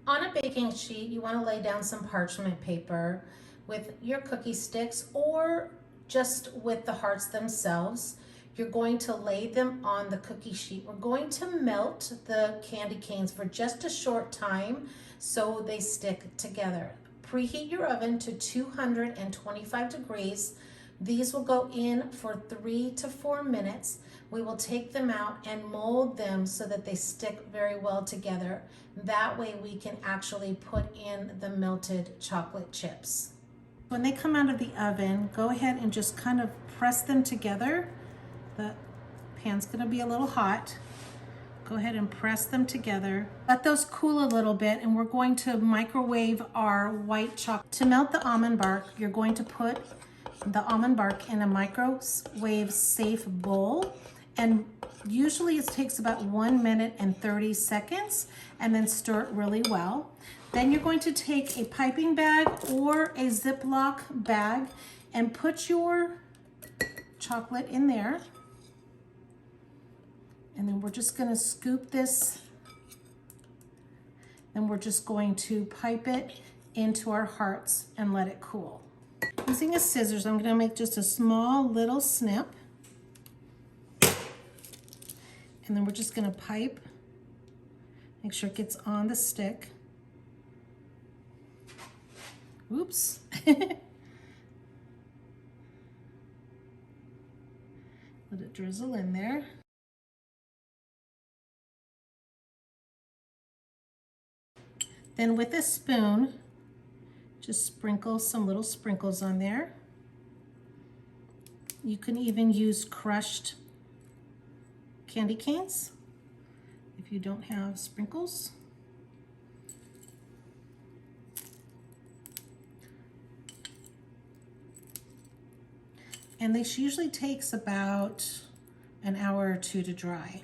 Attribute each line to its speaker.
Speaker 1: On a baking sheet, you want to lay down some parchment paper with your cookie sticks or just with the hearts themselves. You're going to lay them on the cookie sheet. We're going to melt the candy canes for just a short time so they stick together. Preheat your oven to 225 degrees. These will go in for 3 to 4 minutes. We will take them out and mold them so that they stick very well together. That way we can actually put in the melted chocolate chips. When they come out of the oven, go ahead and just kind of press them together. The pan's gonna be a little hot. Go ahead and press them together. Let those cool a little bit, and we're going to microwave our white chocolate. To melt the almond bark, you're going to put the almond bark in a microwave safe bowl, and usually it takes about 1 minute and 30 seconds, and then stir it really well. Then you're going to take a piping bag or a Ziploc bag and put your chocolate in there. And then we're just gonna scoop this, and we're just going to pipe it into our hearts and let it cool. Using a scissors, I'm gonna make just a small little snip. And then we're just gonna pipe, make sure it gets on the stick. Oops. Let it drizzle in there. Then with a spoon, just sprinkle some little sprinkles on there. You can even use crushed candy canes if you don't have sprinkles. And this usually takes about an hour or two to dry.